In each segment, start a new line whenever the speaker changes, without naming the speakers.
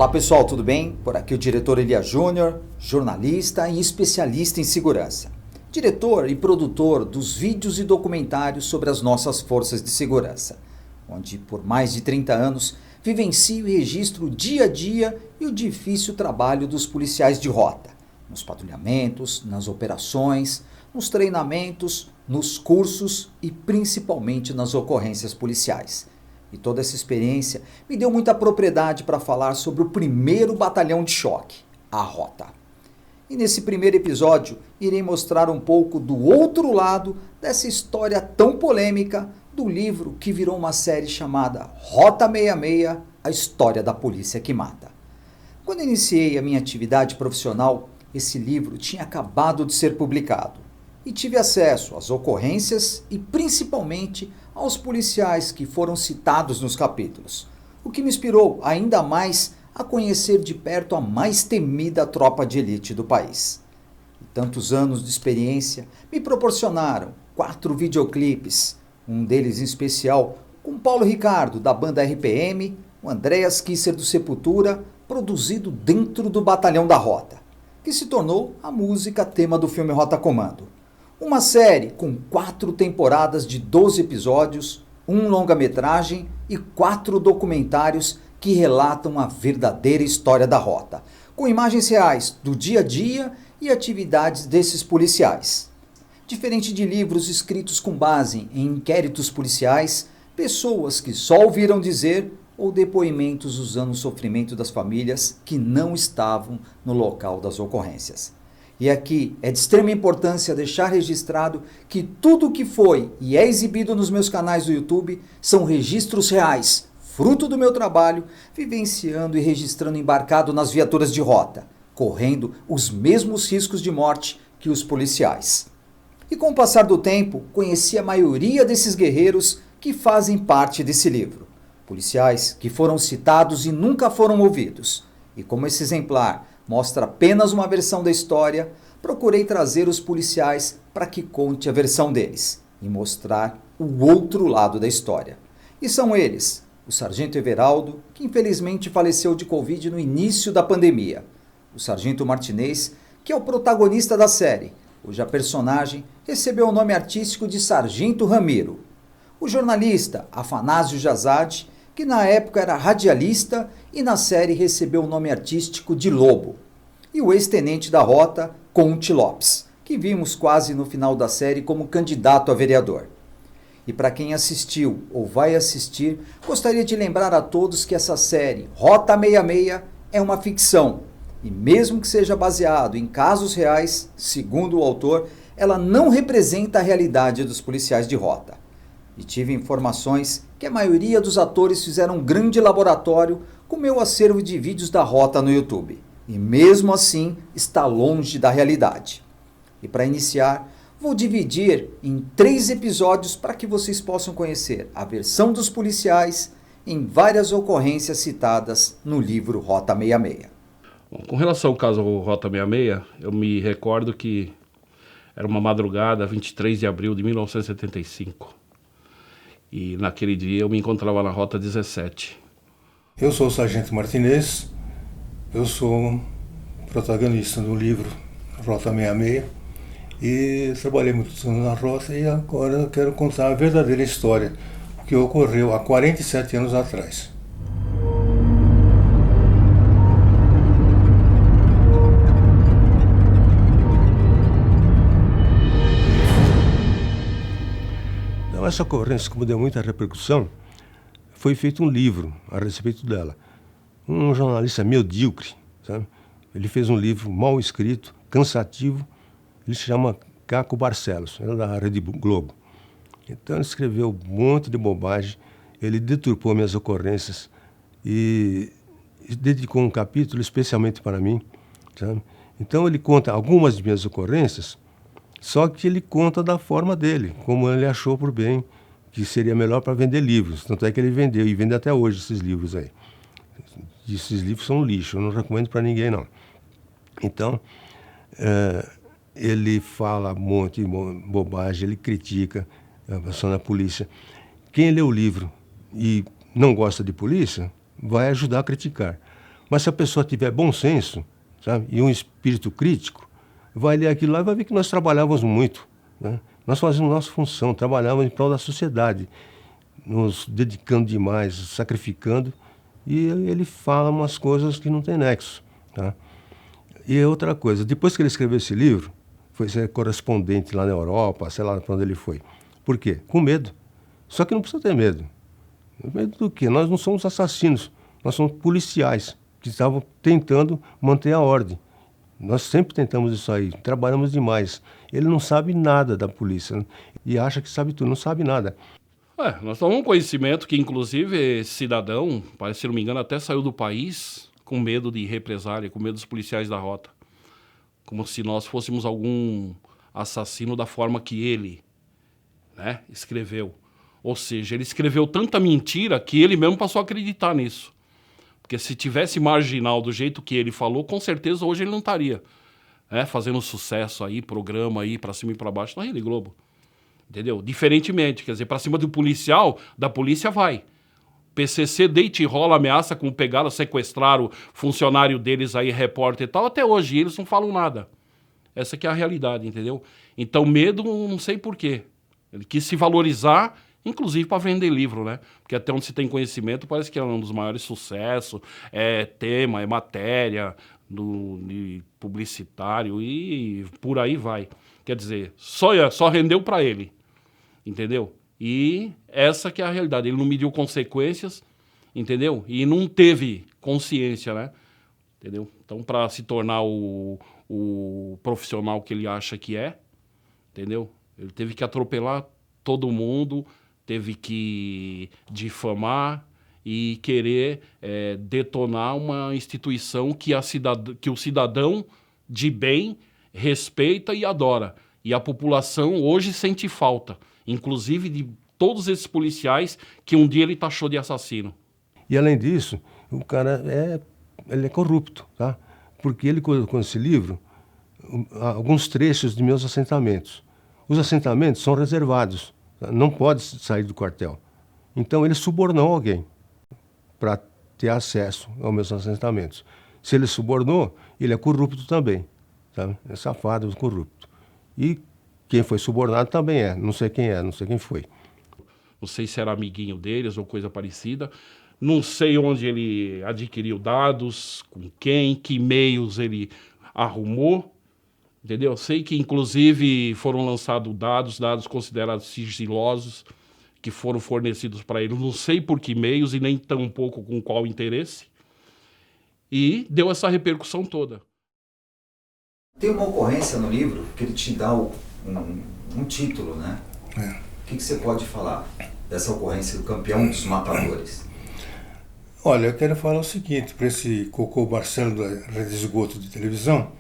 Olá pessoal, tudo bem? Por aqui o diretor Elias Júnior, jornalista e especialista em segurança. Diretor e produtor dos vídeos e documentários sobre as nossas forças de segurança, onde por mais de 30 anos vivencio e registro o dia a dia e o difícil trabalho dos policiais de rota, nos patrulhamentos, nas operações, nos treinamentos, nos cursos e principalmente nas ocorrências policiais. E toda essa experiência me deu muita propriedade para falar sobre o primeiro batalhão de choque, a Rota. E nesse primeiro episódio, irei mostrar um pouco do outro lado dessa história tão polêmica do livro que virou uma série chamada Rota 66, a história da polícia que mata. Quando iniciei a minha atividade profissional, esse livro tinha acabado de ser publicado e tive acesso às ocorrências e principalmente aos policiais que foram citados nos capítulos, o que me inspirou ainda mais a conhecer de perto a mais temida tropa de elite do país. E tantos anos de experiência me proporcionaram 4 videoclipes, um deles em especial com Paulo Ricardo, da banda RPM, o Andreas Kisser do Sepultura, produzido dentro do Batalhão da Rota, que se tornou a música tema do filme Rota Comando. Uma série com 4 temporadas de 12 episódios, um longa-metragem e 4 documentários que relatam a verdadeira história da Rota, com imagens reais do dia a dia e atividades desses policiais. Diferente de livros escritos com base em inquéritos policiais, pessoas que só ouviram dizer ou depoimentos usando o sofrimento das famílias que não estavam no local das ocorrências. E aqui é de extrema importância deixar registrado que tudo o que foi e é exibido nos meus canais do YouTube são registros reais, fruto do meu trabalho, vivenciando e registrando embarcado nas viaturas de rota, correndo os mesmos riscos de morte que os policiais. E com o passar do tempo, conheci a maioria desses guerreiros que fazem parte desse livro. Policiais que foram citados e nunca foram ouvidos. E como esse exemplar mostra apenas uma versão da história, procurei trazer os policiais para que conte a versão deles e mostrar o outro lado da história. E são eles, o Sargento Everaldo, que infelizmente faleceu de Covid no início da pandemia, o Sargento Martinez, que é o protagonista da série, cuja personagem recebeu o nome artístico de Sargento Ramiro, o jornalista Afanásio Jazade, que na época era radialista e na série recebeu o nome artístico de Lobo, e o ex-tenente da Rota, Conte Lopes, que vimos quase no final da série como candidato a vereador. E para quem assistiu ou vai assistir, gostaria de lembrar a todos que essa série, Rota 66, é uma ficção, e mesmo que seja baseado em casos reais, segundo o autor, ela não representa a realidade dos policiais de rota. E tive informações que a maioria dos atores fizeram um grande laboratório com meu acervo de vídeos da Rota no YouTube. E mesmo assim, está longe da realidade. E para iniciar, vou dividir em 3 episódios para que vocês possam conhecer a versão dos policiais em várias ocorrências citadas no livro Rota 66.
Bom, com relação ao caso Rota 66, eu me recordo que era uma madrugada, 23 de abril de 1975. E naquele dia eu me encontrava na Rota 17.
Eu sou o Sargento Martinez, eu sou protagonista do livro Rota 66 e trabalhei muitos anos na Rota e agora eu quero contar a verdadeira história que ocorreu há 47 anos atrás. Essa ocorrência, como deu muita repercussão, foi feito um livro a respeito dela. Um jornalista medíocre, sabe? Ele fez um livro mal escrito, cansativo, ele se chama Caco Barcelos, ele é da Rede Globo. Então ele escreveu um monte de bobagem, ele deturpou minhas ocorrências e dedicou um capítulo especialmente para mim, sabe? Então ele conta algumas de minhas ocorrências, só que ele conta da forma dele, como ele achou por bem, que seria melhor para vender livros. Tanto é que ele vendeu, e vende até hoje esses livros aí. Esses livros são lixo, eu não recomendo para ninguém, não. Então, ele fala um monte de bobagem, ele critica a ação da polícia. Quem lê o livro e não gosta de polícia, vai ajudar a criticar. Mas se a pessoa tiver bom senso, sabe, e um espírito crítico, vai ler aquilo lá e vai ver que nós trabalhávamos muito, né? Nós fazíamos nossa função, trabalhávamos em prol da sociedade, nos dedicando demais, sacrificando, e ele fala umas coisas que não tem nexo, tá? E outra coisa, depois que ele escreveu esse livro, foi ser correspondente lá na Europa, sei lá para onde ele foi. Por quê? Com medo. Só que não precisa ter medo. Medo do quê? Nós não somos assassinos, nós somos policiais que estavam tentando manter a ordem. Nós sempre tentamos isso aí, trabalhamos demais. Ele não sabe nada da polícia, né? E acha que sabe tudo, não sabe nada.
Nós tomamos um conhecimento que, inclusive, esse cidadão, parece, se não me engano, até saiu do país com medo de represália, com medo dos policiais da rota. Como se nós fôssemos algum assassino da forma que ele, né, escreveu. Ou seja, ele escreveu tanta mentira que ele mesmo passou a acreditar nisso. Porque se tivesse marginal do jeito que ele falou, com certeza hoje ele não estaria, né, fazendo sucesso aí, programa aí, pra cima e pra baixo na Rede Globo. Entendeu? Diferentemente, quer dizer, pra cima do policial, da polícia vai. PCC deita e rola, ameaça com pegada, sequestraram o funcionário deles aí, repórter e tal, até hoje, e eles não falam nada. Essa que é a realidade, entendeu? Então, medo, não sei por quê. Ele quis se valorizar, inclusive para vender livro, né? Porque até onde se tem conhecimento, parece que é um dos maiores sucessos, é tema, é matéria, de publicitário e por aí vai. Quer dizer, só rendeu para ele, entendeu? E essa que é a realidade. Ele não mediu consequências, entendeu? E não teve consciência, né? Entendeu? Então, para se tornar o profissional que ele acha que é, entendeu? Ele teve que atropelar todo mundo, teve que difamar e querer detonar uma instituição que o cidadão de bem respeita e adora. E a população hoje sente falta, inclusive de todos esses policiais que um dia ele taxou de assassino.
E além disso, o cara ele é corrupto, tá? Porque ele colocou nesse livro alguns trechos de meus assentamentos. Os assentamentos são reservados, tá? Não pode sair do quartel. Então ele subornou alguém para ter acesso aos meus assentamentos. Se ele subornou, ele é corrupto também, tá? É safado, corrupto. E quem foi subornado também não sei quem foi.
Não sei se era amiguinho deles ou coisa parecida. Não sei onde ele adquiriu dados, com quem, que meios ele arrumou, entendeu? Sei que, inclusive, foram lançados dados considerados sigilosos, que foram fornecidos para ele. Não sei por que meios e nem tampouco com qual interesse. E deu essa repercussão toda.
Tem uma ocorrência no livro que ele te dá um título, né? O que você pode falar dessa ocorrência do campeão dos matadores?
Olha, eu quero falar o seguinte, para esse Cocô Marcelo da Rede de Esgoto de televisão,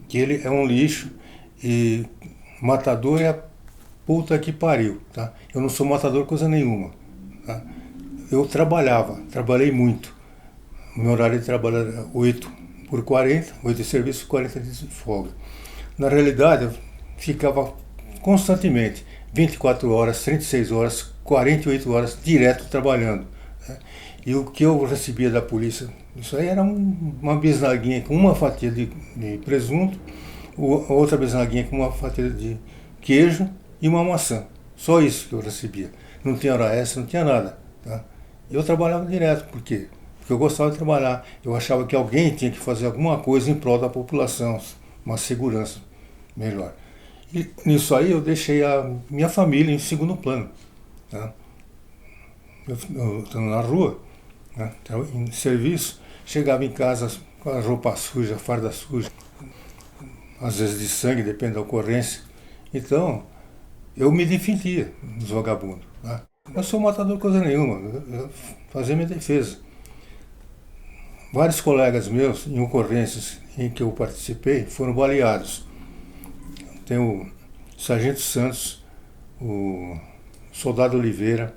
que ele é um lixo e matador é a puta que pariu, tá? Eu não sou matador coisa nenhuma, tá? Eu trabalhei muito. O meu horário de trabalho era 8x40, 8 de serviço, 40 de folga. Na realidade, eu ficava constantemente 24 horas, 36 horas, 48 horas direto trabalhando, né? E o que eu recebia da polícia, isso aí era uma bisnaguinha com uma fatia de presunto, outra bisnaguinha com uma fatia de queijo e uma maçã. Só isso que eu recebia. Não tinha hora extra, não tinha nada, tá? Eu trabalhava direto, por quê? Porque eu gostava de trabalhar. Eu achava que alguém tinha que fazer alguma coisa em prol da população, uma segurança melhor. E nisso aí eu deixei a minha família em segundo plano, tá? Eu estava na rua, né, em serviço, chegava em casa com a roupa suja, a farda suja, às vezes de sangue, depende da ocorrência. Então, eu me defendia dos vagabundos, tá? Eu sou matador coisa nenhuma, eu fazia minha defesa. Vários colegas meus, em ocorrências em que eu participei, foram baleados. Tem o Sargento Santos, o Soldado Oliveira,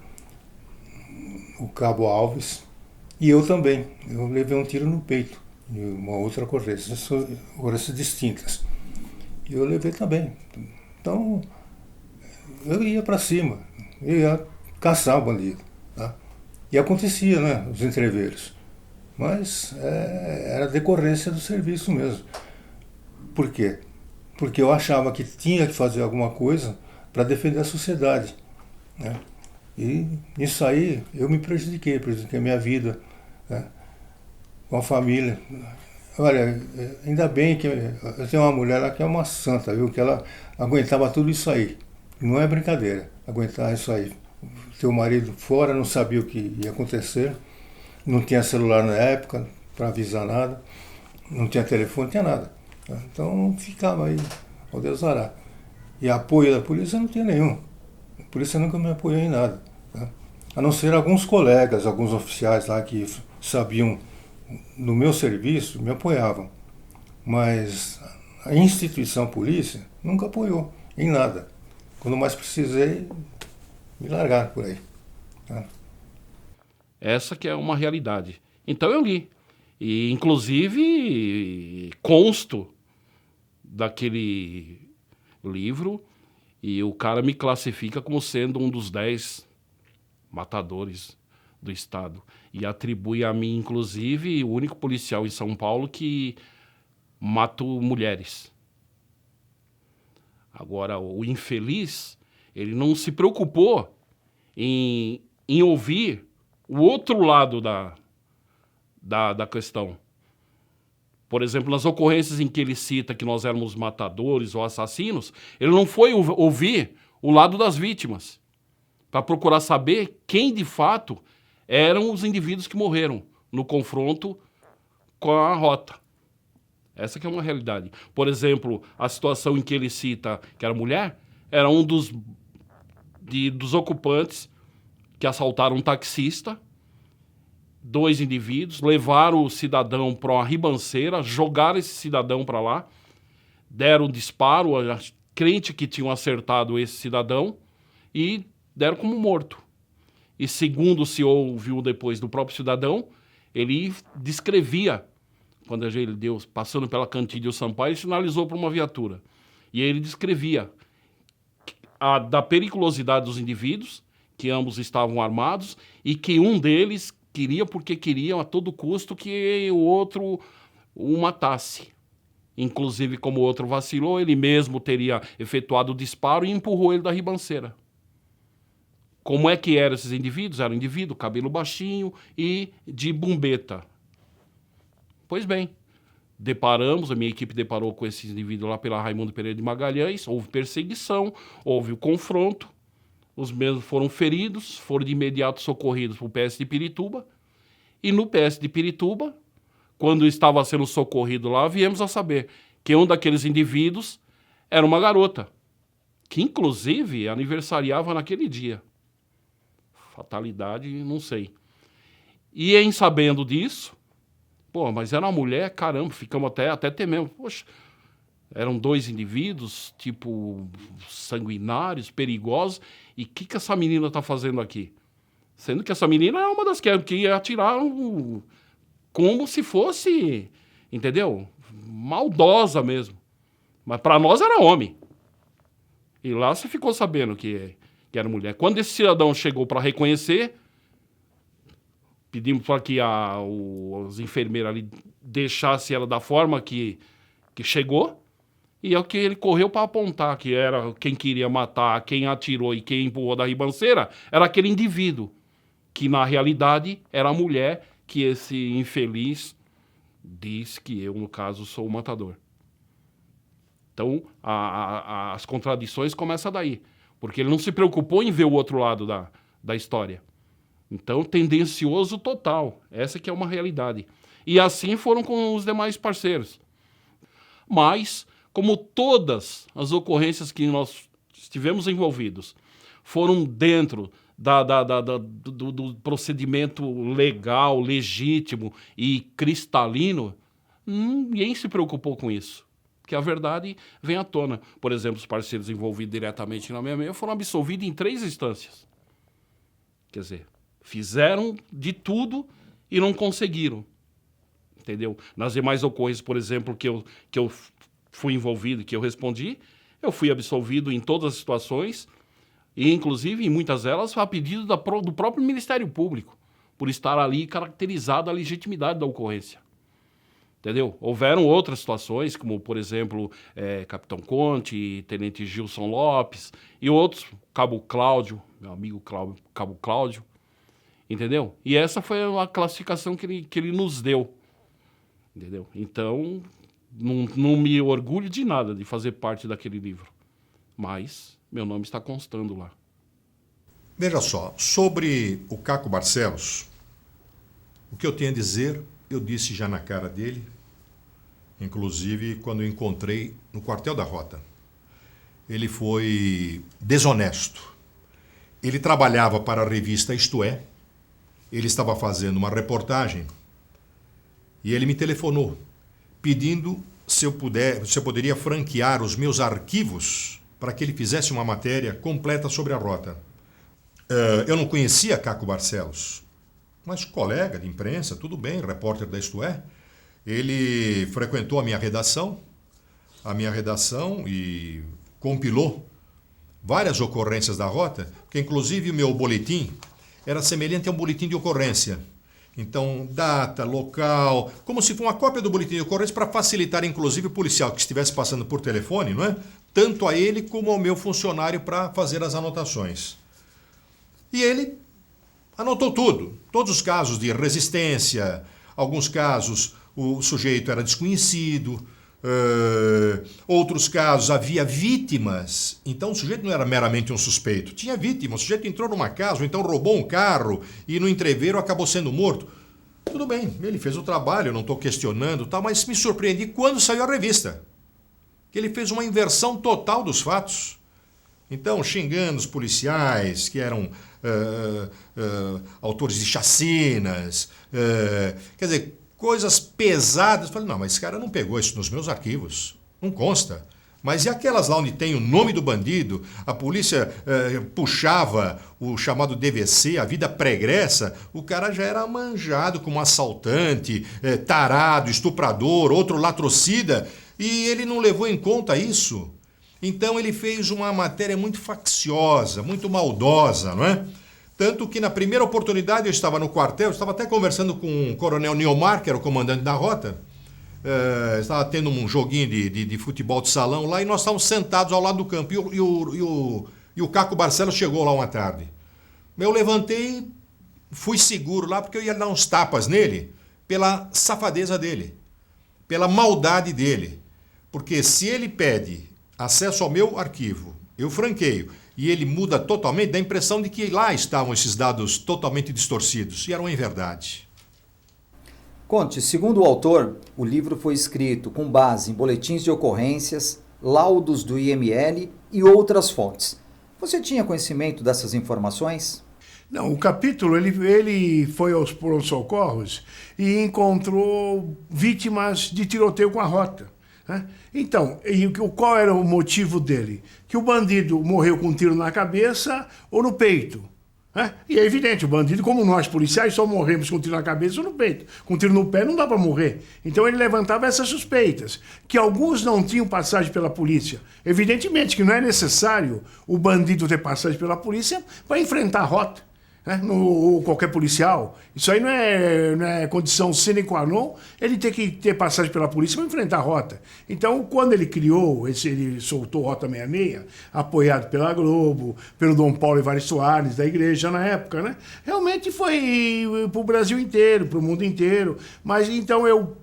o Cabo Alves e eu também. Eu levei um tiro no peito em uma outra ocorrência, são ocorrências distintas. E eu levei também. Então, eu ia para cima, eu ia caçar o bandido, tá? E acontecia, né, os entreveiros. Mas era decorrência do serviço mesmo. Por quê? Porque eu achava que tinha que fazer alguma coisa para defender a sociedade, né? E nisso aí eu me prejudiquei a minha vida, né? Com a família. Olha, ainda bem que eu tenho uma mulher lá que é uma santa, viu? Que ela aguentava tudo isso aí. Não é brincadeira, aguentar isso aí. Teu marido fora, não sabia o que ia acontecer, não tinha celular na época para avisar nada, não tinha telefone, não tinha nada. Então ficava aí, ao Deus dará. E apoio da polícia não tinha nenhum. A polícia nunca me apoiou em nada, tá? A não ser alguns colegas, alguns oficiais lá que sabiam no meu serviço, me apoiavam. Mas a instituição polícia nunca apoiou em nada. Quando mais precisei, me largaram por aí, tá?
Essa que é uma realidade. Então eu li. E, inclusive, consto daquele livro e o cara me classifica como sendo um dos 10 matadores do Estado. E atribui a mim, inclusive, o único policial em São Paulo que matou mulheres. Agora, o infeliz, ele não se preocupou em ouvir o outro lado da questão. Por exemplo, nas ocorrências em que ele cita que nós éramos matadores ou assassinos, ele não foi ouvir o lado das vítimas, para procurar saber quem de fato eram os indivíduos que morreram no confronto com a rota. Essa que é uma realidade. Por exemplo, a situação em que ele cita que era mulher, era um dos ocupantes que assaltaram um taxista, 2 indivíduos, levaram o cidadão para uma ribanceira, jogaram esse cidadão para lá, deram um disparo, crente que tinham acertado esse cidadão, e deram como morto. E segundo se ouviu depois do próprio cidadão, ele descrevia, quando ele deu, passando pela Cantídio Sampaio, ele sinalizou para uma viatura. E ele descrevia da periculosidade dos indivíduos, que ambos estavam armados, e que um deles queria porque queriam a todo custo que o outro o matasse. Inclusive, como o outro vacilou, ele mesmo teria efetuado o disparo e empurrou ele da ribanceira. Como é que eram esses indivíduos? Era um indivíduo, cabelo baixinho e de bumbeta. Pois bem, a minha equipe deparou com esses indivíduos lá pela Raimundo Pereira de Magalhães, houve perseguição, houve o confronto, os mesmos foram feridos, foram de imediato socorridos para o PS de Pirituba, e no PS de Pirituba, quando estava sendo socorrido lá, viemos a saber que um daqueles indivíduos era uma garota, que inclusive aniversariava naquele dia. Fatalidade, não sei. E em sabendo disso, mas era uma mulher, caramba, ficamos até temendo. Poxa, eram 2 indivíduos, tipo, sanguinários, perigosos, e o que essa menina está fazendo aqui? Sendo que essa menina é uma das que ia atirar como se fosse, entendeu? Maldosa mesmo. Mas para nós era homem. E lá você ficou sabendo que era mulher. Quando esse cidadão chegou para reconhecer, pedimos para que os enfermeiros ali deixassem ela da forma que chegou, e é o que ele correu para apontar, que era quem queria matar, quem atirou e quem empurrou da ribanceira, era aquele indivíduo, que na realidade era a mulher que esse infeliz diz que eu, no caso, sou o matador. Então, as contradições começam daí, porque ele não se preocupou em ver o outro lado da história. Então, tendencioso total. Essa que é uma realidade. E assim foram com os demais parceiros. Mas, como todas as ocorrências que nós estivemos envolvidos foram dentro do procedimento legal, legítimo e cristalino, ninguém se preocupou com isso. Que a verdade vem à tona. Por exemplo, os parceiros envolvidos diretamente na 66 foram absolvidos em 3 instâncias. Quer dizer, fizeram de tudo e não conseguiram. Entendeu? Nas demais ocorrências, por exemplo, que eu fui envolvido, que eu respondi, eu fui absolvido em todas as situações, e inclusive em muitas delas a pedido do próprio Ministério Público, por estar ali caracterizada a legitimidade da ocorrência. Entendeu? Houveram outras situações, como, por exemplo, Capitão Conte, Tenente Gilson Lopes e outros, Cabo Cláudio, meu amigo Cabo Cláudio, entendeu? E essa foi a classificação que ele nos deu, entendeu? Então, não me orgulho de nada de fazer parte daquele livro, mas meu nome está constando lá.
Veja só, sobre o Caco Barcelos, o que eu tenho a dizer, eu disse já na cara dele, inclusive quando eu encontrei no quartel da Rota. Ele foi desonesto. Ele trabalhava para a revista Isto É, ele estava fazendo uma reportagem e ele me telefonou pedindo se eu poderia franquear os meus arquivos para que ele fizesse uma matéria completa sobre a Rota. Eu não conhecia Caco Barcelos, mas colega de imprensa, tudo bem, repórter da Isto É. Ele frequentou a minha redação e compilou várias ocorrências da Rota, que inclusive o meu boletim era semelhante a um boletim de ocorrência. Então, data, local, como se fosse uma cópia do boletim de ocorrência para facilitar, inclusive, o policial que estivesse passando por telefone, não é? Tanto a ele como ao meu funcionário para fazer as anotações. E ele anotou tudo, todos os casos de resistência, alguns casos o sujeito era desconhecido, outros casos havia vítimas, então o sujeito não era meramente um suspeito, tinha vítima, o sujeito entrou numa casa ou então roubou um carro e no entreveiro acabou sendo morto. Tudo bem, ele fez o trabalho, eu não estou questionando, mas me surpreendi quando saiu a revista, que ele fez uma inversão total dos fatos. Então, xingando os policiais que eram autores de chacinas, quer dizer, coisas pesadas. Falei, não, mas esse cara não pegou isso nos meus arquivos, não consta. Mas e aquelas lá onde tem o nome do bandido, a polícia puxava o chamado DVC, a vida pregressa, o cara já era manjado como assaltante, tarado, estuprador, outro latrocida, e ele não levou em conta isso. Então ele fez uma matéria muito facciosa, muito maldosa, não é? Tanto que na primeira oportunidade eu estava no quartel, eu estava até conversando com o coronel Neomar, que era o comandante da Rota, estava tendo um joguinho de futebol de salão lá e nós estávamos sentados ao lado do campo e o Caco Barcelos chegou lá uma tarde. Eu levantei, fui seguro lá porque eu ia dar uns tapas nele pela safadeza dele, pela maldade dele. Porque se ele pede acesso ao meu arquivo, eu franqueio, e ele muda totalmente, dá a impressão de que lá estavam esses dados totalmente distorcidos, e eram em verdade.
Conte, segundo o autor, o livro foi escrito com base em boletins de ocorrências, laudos do IML e outras fontes. Você tinha conhecimento dessas informações?
Não, o capítulo ele foi aos pronto-socorros e encontrou vítimas de tiroteio com a Rota. Então, qual era o motivo dele? Que o bandido morreu com um tiro na cabeça ou no peito. E é evidente, o bandido, como nós policiais, só morremos com um tiro na cabeça ou no peito. Com um tiro no pé não dá para morrer. Então ele levantava essas suspeitas, que alguns não tinham passagem pela polícia. Evidentemente que não é necessário o bandido ter passagem pela polícia para enfrentar a Rota. Ou qualquer policial. Isso aí não é condição sine qua non, ele tem que ter passagem pela polícia para enfrentar a Rota. Então, quando ele criou, ele soltou Rota 66, apoiado pela Globo, pelo Dom Paulo Evaristo Soares, da igreja na época, né? Realmente foi para o Brasil inteiro, para o mundo inteiro. Mas então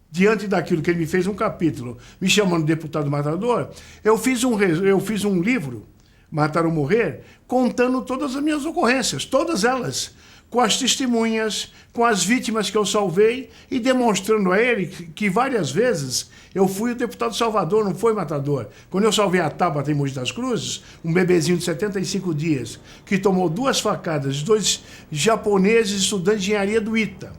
diante daquilo que ele me fez um capítulo, me chamando de deputado matador, eu fiz um livro, Matar ou Morrer, contando todas as minhas ocorrências, todas elas, com as testemunhas, com as vítimas que eu salvei e demonstrando a ele que várias vezes eu fui o deputado salvador, não foi matador. Quando eu salvei a Tabata em Mogi das Cruzes, um bebezinho de 75 dias, que tomou 2 facadas de 2 japoneses estudantes de engenharia do ITA,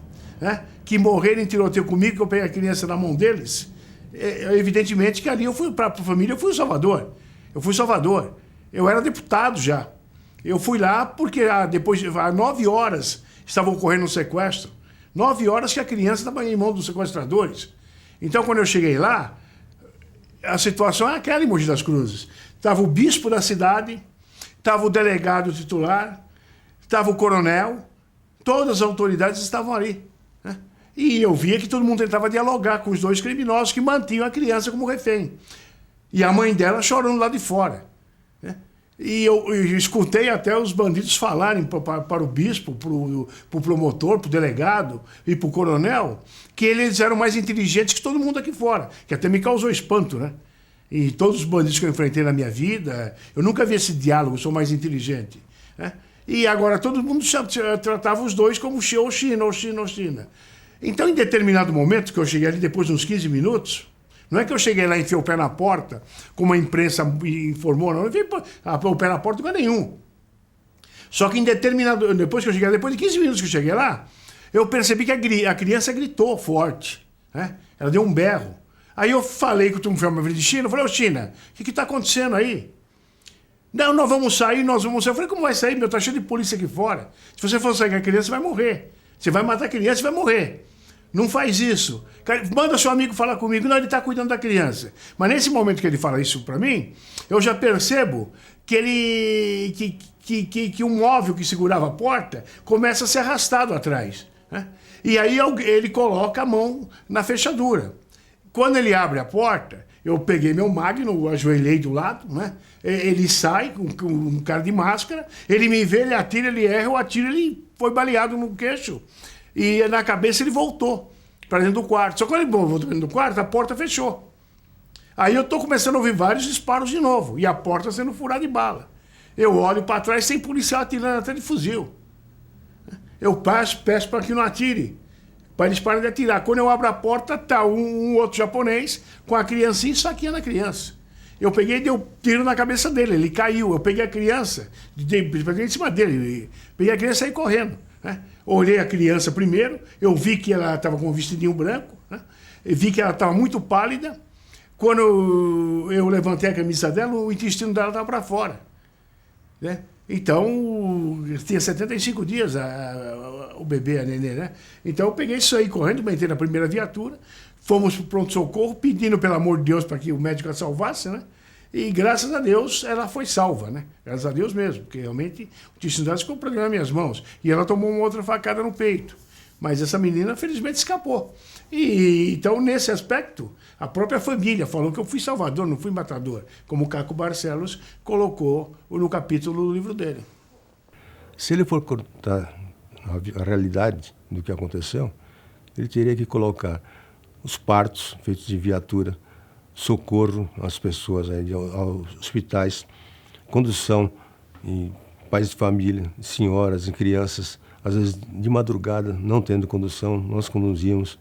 que morreram em tiroteio comigo, que eu peguei a criança na mão deles, evidentemente que ali eu fui para a família, eu fui o salvador. Eu era deputado já. Eu fui lá porque depois de 9 horas estava ocorrendo um sequestro. 9 horas que a criança estava em mão dos sequestradores. Então, quando eu cheguei lá, a situação é aquela em Mogi das Cruzes. Estava o bispo da cidade, estava o delegado titular, estava o coronel, Todas as autoridades estavam ali, né? E eu via que todo mundo tentava dialogar com os dois criminosos que mantinham a criança como refém. E a mãe dela chorando lá de fora, né? E eu escutei até os bandidos falarem para o bispo, para o promotor, para o delegado e para o coronel, que eles eram mais inteligentes que todo mundo aqui fora, que até me causou espanto, né? E todos os bandidos que eu enfrentei na minha vida, eu nunca vi esse diálogo, sou mais inteligente, né? E agora todo mundo tratava os dois como China. Então, em determinado momento, que eu cheguei ali depois de uns 15 minutos, não é que eu cheguei lá e enfiei o pé na porta, como a imprensa informou, não enfiei o pé na porta lugar nenhum. Só que depois de 15 minutos que eu cheguei lá, eu percebi que a criança gritou forte, né? Ela deu um berro. Aí eu falei com o Tumfel de China, eu falei, ô China, o que está acontecendo aí? Não, nós vamos sair. Eu falei, como vai sair, meu? Tá cheio de polícia aqui fora. Se você for sair com a criança, você vai morrer. Você vai matar a criança e vai morrer. Não faz isso. Manda seu amigo falar comigo. Não, ele está cuidando da criança. Mas nesse momento que ele fala isso para mim, eu já percebo que que um móvel que segurava a porta começa a ser arrastado atrás, né? E aí ele coloca a mão na fechadura. Quando ele abre a porta, eu peguei meu Magnum, ajoelhei do lado, né? Ele sai com um cara de máscara, ele me vê, ele atira, ele erra, eu atiro, ele foi baleado no queixo. E na cabeça ele voltou para dentro do quarto. Só que quando ele voltou dentro do quarto, a porta fechou. Aí eu tô começando a ouvir vários disparos de novo, e a porta sendo furada de bala. Eu olho para trás, sem policial atirando até de fuzil. Eu peço para que não atire, para eles parem de atirar. Quando eu abro a porta, tá um outro japonês com a criancinha esfaqueando a criança. Eu peguei e dei um tiro na cabeça dele, ele caiu. Eu peguei a criança, peguei em cima dele, peguei a criança e saí correndo, né? Olhei a criança primeiro, eu vi que ela estava com um vestidinho branco, né? Eu vi que ela estava muito pálida. Quando eu levantei a camisa dela, o intestino dela estava para fora, né? Então, tinha 75 dias o bebê, a nenê, né? Então eu peguei isso aí correndo, entrei na primeira viatura, fomos para o pronto-socorro, pedindo pelo amor de Deus para que o médico a salvasse, né? E graças a Deus ela foi salva, né? Graças a Deus mesmo, porque realmente o intestino dela ficou preso nas minhas mãos. E ela tomou uma outra facada no peito. Mas essa menina, felizmente, escapou. Então, nesse aspecto, a própria família falou que eu fui salvador, não fui matador, como o Caco Barcelos colocou no capítulo do livro dele.
Se ele for contar a realidade do que aconteceu, ele teria que colocar os partos feitos de viatura, socorro às pessoas, aos hospitais, condução em pais de família, senhoras e crianças, às vezes de madrugada, não tendo condução, nós conduzíamos.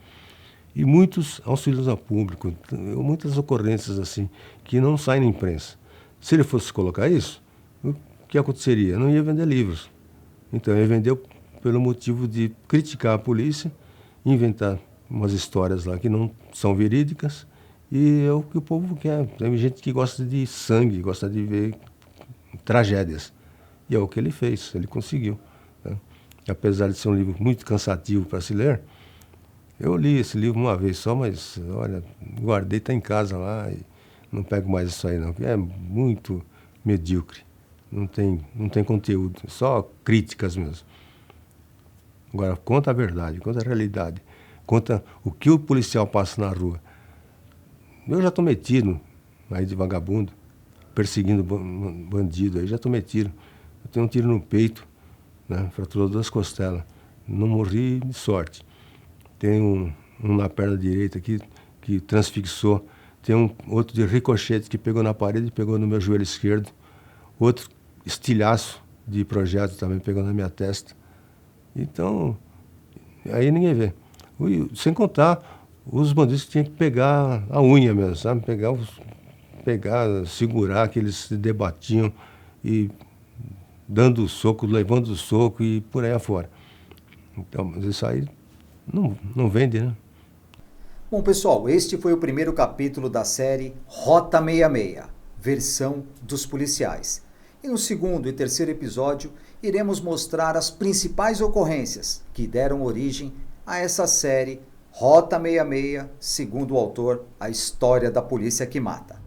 E muitos auxílios a público, muitas ocorrências assim, que não saem na imprensa. Se ele fosse colocar isso, o que aconteceria? Não ia vender livros. Então, ia vender pelo motivo de criticar a polícia, inventar umas histórias lá que não são verídicas, e é o que o povo quer. Tem gente que gosta de sangue, gosta de ver tragédias. E é o que ele fez, ele conseguiu, né? Apesar de ser um livro muito cansativo para se ler, eu li esse livro uma vez só, mas, olha, guardei, está em casa lá e não pego mais isso aí não, é muito medíocre, não tem conteúdo, só críticas mesmo. Agora, conta a verdade, conta a realidade, conta o que o policial passa na rua. Eu já tomei tiro aí de vagabundo, perseguindo bandido, aí já tomei tiro. Eu tenho um tiro no peito, né, fraturou 2 costelas, não morri de sorte. Tem um na perna direita aqui que transfixou. Tem outro de ricochete que pegou na parede e pegou no meu joelho esquerdo. Outro estilhaço de projeto também pegou na minha testa. Então, aí ninguém vê. Sem contar os bandidos que tinham que pegar a unha mesmo, sabe? Segurar, que eles se debatiam e dando soco, levando soco e por aí afora. Então, mas isso aí não vende, né?
Bom, pessoal, este foi o primeiro capítulo da série Rota 66, versão dos policiais. E no segundo e terceiro episódio, iremos mostrar as principais ocorrências que deram origem a essa série Rota 66, segundo o autor, a história da polícia que mata.